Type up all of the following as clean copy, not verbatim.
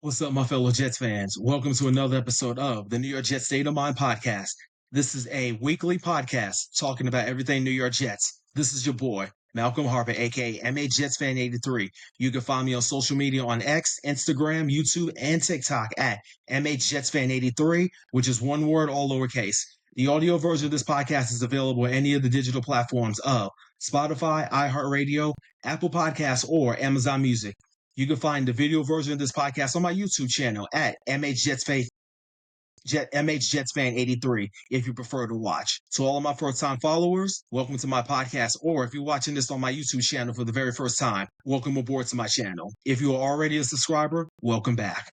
What's up, my fellow Jets fans? Welcome to another episode of the New York Jets State of Mind podcast. This is a weekly podcast talking about everything New York Jets. This is your boy, Malcolm Harper, aka MA Jets Fan 83. You can find me on social media on X, Instagram, YouTube, and TikTok at MA Jets Fan 83, which is one word, all lowercase. The audio version of this podcast is available on any of the digital platforms of Spotify, iHeartRadio, Apple Podcasts, or Amazon Music. You can find the video version of this podcast on my YouTube channel at MH Jets Fan 83 if you prefer to watch. To all of my first time followers, welcome to my podcast. Or if you're watching this on my YouTube channel for the very first time, welcome aboard to my channel. If you are already a subscriber, welcome back.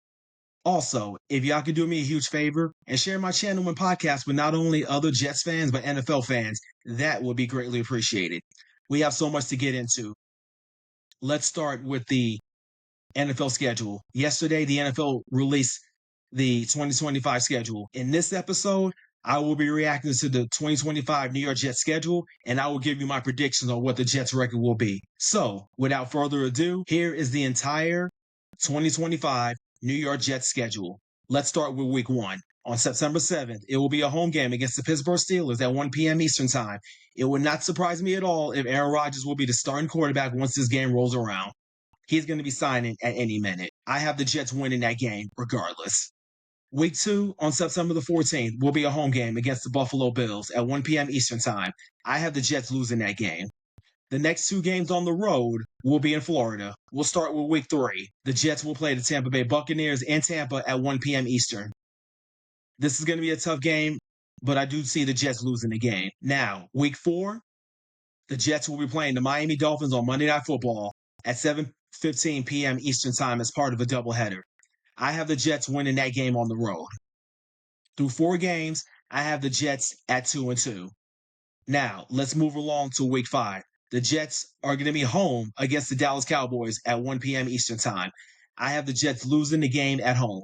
Also, if y'all could do me a huge favor and share my channel and podcast with not only other Jets fans, but NFL fans, that would be greatly appreciated. We have so much to get into. Let's start with the NFL schedule. Yesterday, the NFL released the 2025 schedule. In this episode, I will be reacting to the 2025 New York Jets schedule, and I will give you my predictions on what the Jets record will be. So, without further ado, here is the entire 2025 New York Jets schedule. Let's start with week 1. On September 7th, it will be a home game against the Pittsburgh Steelers at 1 p.m. Eastern Time. It would not surprise me at all if Aaron Rodgers will be the starting quarterback once this game rolls around. He's going to be signing at any minute. I have the Jets winning that game regardless. Week 2 on September the 14th will be a home game against the Buffalo Bills at 1 p.m. Eastern Time. I have the Jets losing that game. The next 2 games on the road will be in Florida. We'll start with week 3. The Jets will play the Tampa Bay Buccaneers in Tampa at 1 p.m. Eastern. This is going to be a tough game, but I do see the Jets losing the game. Now, week 4, the Jets will be playing the Miami Dolphins on Monday Night Football at 7:15 p.m. Eastern Time as part of a doubleheader. I have the Jets winning that game on the road. Through 4 games, I have the Jets at 2-2. Now, let's move along to week 5. The Jets are going to be home against the Dallas Cowboys at 1 p.m. Eastern Time. I have the Jets losing the game at home.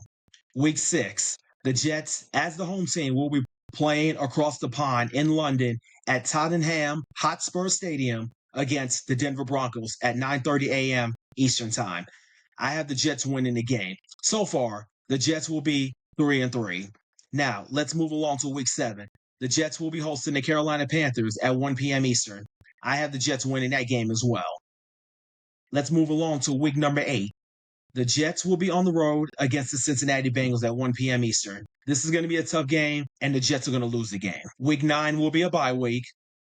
Week 6, the Jets, as the home team, will be playing across the pond in London at Tottenham Hotspur Stadium against the Denver Broncos at 9:30 a.m. Eastern Time. I have the Jets winning the game. So far, the Jets will be 3-3. Now, let's move along to week 7. The Jets will be hosting the Carolina Panthers at 1 p.m. Eastern. I have the Jets winning that game as well. Let's move along to week number 8. The Jets will be on the road against the Cincinnati Bengals at 1 p.m. Eastern. This is going to be a tough game, and the Jets are going to lose the game. Week 9 will be a bye week.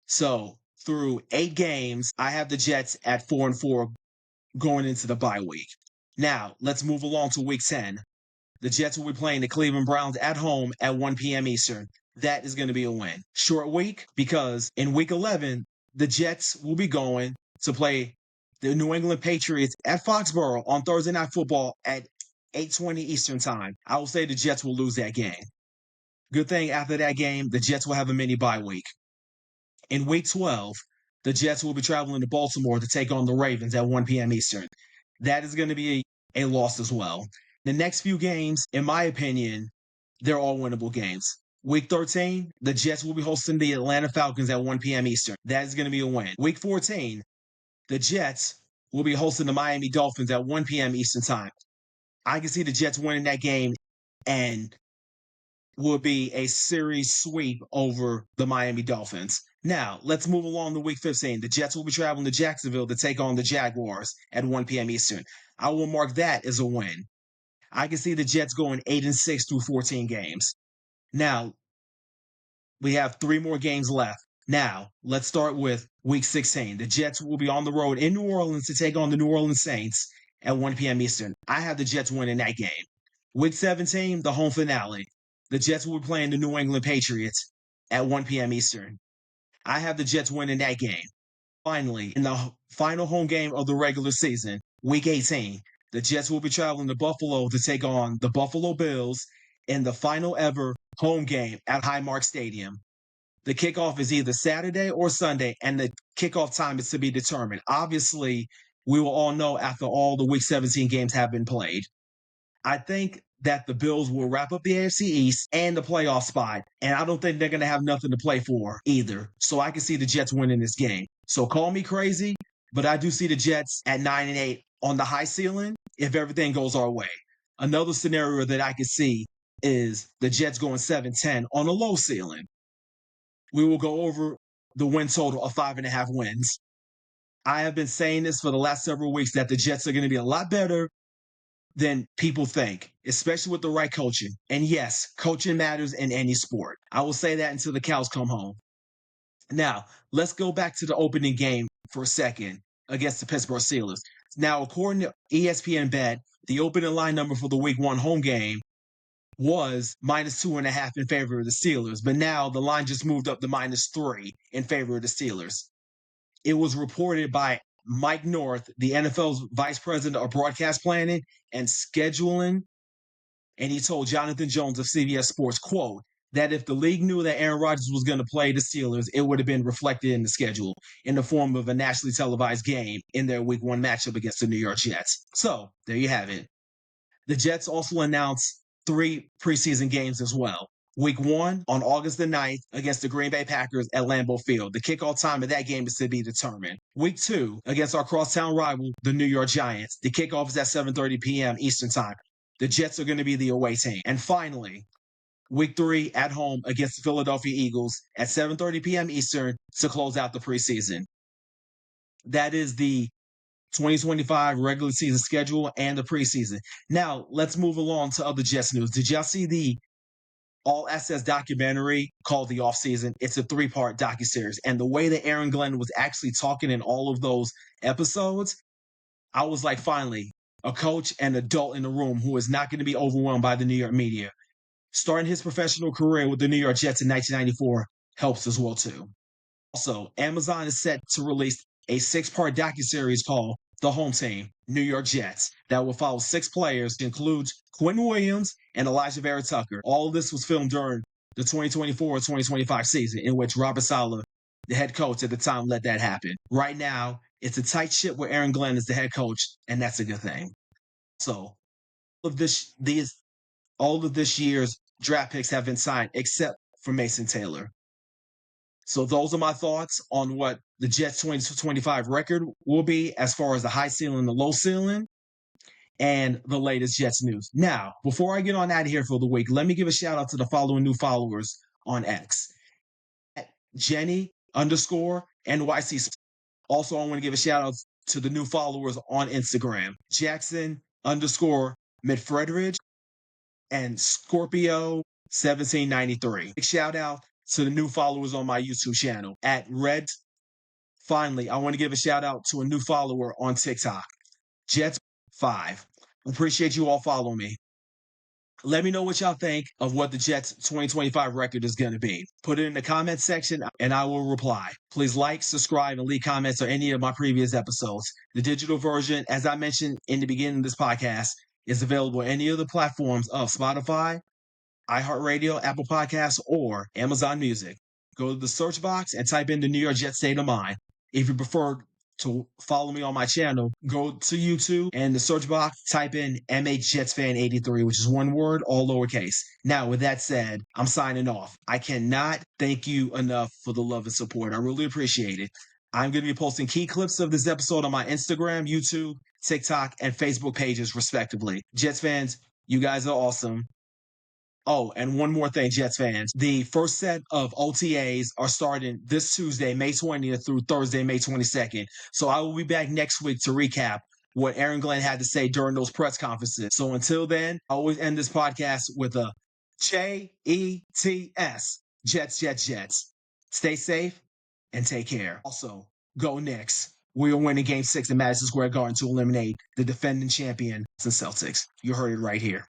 So, through 8 games, I have the Jets at 4-4 going into the bye week. Now, let's move along to week 10. The Jets will be playing the Cleveland Browns at home at 1 p.m. Eastern. That is going to be a win. Short week because in week 11, the Jets will be going to play the New England Patriots at Foxborough on Thursday Night Football at 8:20 Eastern Time. I will say the Jets will lose that game. Good thing after that game, the Jets will have a mini bye week. In week 12, the Jets will be traveling to Baltimore to take on the Ravens at 1 p.m. Eastern. That is going to be a loss as well. The next few games, in my opinion, they're all winnable games. Week 13, the Jets will be hosting the Atlanta Falcons at 1 p.m. Eastern. That is going to be a win. Week 14, the Jets will be hosting the Miami Dolphins at 1 p.m. Eastern Time. I can see the Jets winning that game and will be a series sweep over the Miami Dolphins. Now, let's move along to week 15. The Jets will be traveling to Jacksonville to take on the Jaguars at 1 p.m. Eastern. I will mark that as a win. I can see the Jets going 8-6 through 14 games. Now, we have 3 more games left. Now, let's start with week 16. The Jets will be on the road in New Orleans to take on the New Orleans Saints at 1 p.m. Eastern. I have the Jets winning that game. Week 17, the home finale. The Jets will be playing the New England Patriots at 1 p.m. Eastern. I have the Jets winning that game. Finally, in the final home game of the regular season, week 18, the Jets will be traveling to Buffalo to take on the Buffalo Bills in the final ever home game at Highmark Stadium. The kickoff is either Saturday or Sunday, and the kickoff time is to be determined. Obviously, we will all know after all the Week 17 games have been played. I think that the Bills will wrap up the AFC East and the playoff spot, and I don't think they're going to have nothing to play for either. So I can see the Jets winning this game. So call me crazy, but I do see the Jets at 9-8 on the high ceiling if everything goes our way. Another scenario that I could see is the Jets going 7-10 on a low ceiling. We will go over the win total of 5.5 wins. I have been saying this for the last several weeks that the Jets are going to be a lot better than people think, especially with the right coaching. And yes, coaching matters in any sport. I will say that until the cows come home. Now, let's go back to the opening game for a second against the Pittsburgh Steelers. Now, according to ESPN Bet, the opening line number for the Week 1 home game was -2.5 in favor of the Steelers, but now the line just moved up to -3 in favor of the Steelers. It was reported by Mike North, the NFL's vice president of broadcast planning and scheduling, and he told Jonathan Jones of CBS Sports, quote, that if the league knew that Aaron Rodgers was going to play the Steelers, it would have been reflected in the schedule in the form of a nationally televised game in their Week 1 matchup against the New York Jets. So there you have it. The Jets also announced 3 preseason games as well. Week 1 on August the 9th against the Green Bay Packers at Lambeau Field. The kickoff time of that game is to be determined. Week 2 against our crosstown rival, the New York Giants. The kickoff is at 7:30 p.m. Eastern Time. The Jets are going to be the away team. And finally, Week 3 at home against the Philadelphia Eagles at 7:30 p.m. Eastern to close out the preseason. That is the 2025 regular season schedule and the preseason. Now, let's move along to other Jets news. Did y'all see the All Access documentary called The Offseason? It's a 3-part docuseries. And the way that Aaron Glenn was actually talking in all of those episodes, I was like, finally, a coach and adult in the room who is not going to be overwhelmed by the New York media. Starting his professional career with the New York Jets in 1994 helps as well, too. Also, Amazon is set to release a 6-part docuseries called The Home Team, New York Jets, that will follow 6 players, includes Quentin Williams and Elijah Vera Tucker. All of this was filmed during the 2024-2025 season, in which Robert Saleh, the head coach at the time, let that happen. Right now, it's a tight ship where Aaron Glenn is the head coach, and that's a good thing. So, all of this year's draft picks have been signed except for Mason Taylor. So those are my thoughts on what the Jets 2025 record will be as far as the high ceiling and the low ceiling and the latest Jets news. Now, before I get on out of here for the week, let me give a shout out to the following new followers on X. At Jenny_NYC. Also, I want to give a shout out to the new followers on Instagram. Jackson_MidFredridge and Scorpio1793. Big shout out to the new followers on my YouTube channel at Red. Finally, I want to give a shout out to a new follower on TikTok, Jets5. Appreciate you all following me. Let me know what y'all think of what the Jets 2025 record is going to be. Put it in the comment section and I will reply. Please like, subscribe, and leave comments on any of my previous episodes. The digital version, as I mentioned in the beginning of this podcast, is available on any of the platforms of Spotify, iHeartRadio, Apple Podcasts, or Amazon Music. Go to the search box and type in the New York Jets State of Mind. If you prefer to follow me on my channel, go to YouTube and in the search box, type in MHJetsFan83, which is one word, all lowercase. Now, with that said, I'm signing off. I cannot thank you enough for the love and support. I really appreciate it. I'm going to be posting key clips of this episode on my Instagram, YouTube, TikTok, and Facebook pages, respectively. Jets fans, you guys are awesome. Oh, and one more thing, Jets fans. The first set of OTAs are starting this Tuesday, May 20th through Thursday, May 22nd. So I will be back next week to recap what Aaron Glenn had to say during those press conferences. So until then, I always end this podcast with a Jets. Jets, Jets, Jets. Stay safe and take care. Also, go Knicks. We are winning Game 6 in Madison Square Garden to eliminate the defending champion, the Celtics. You heard it right here.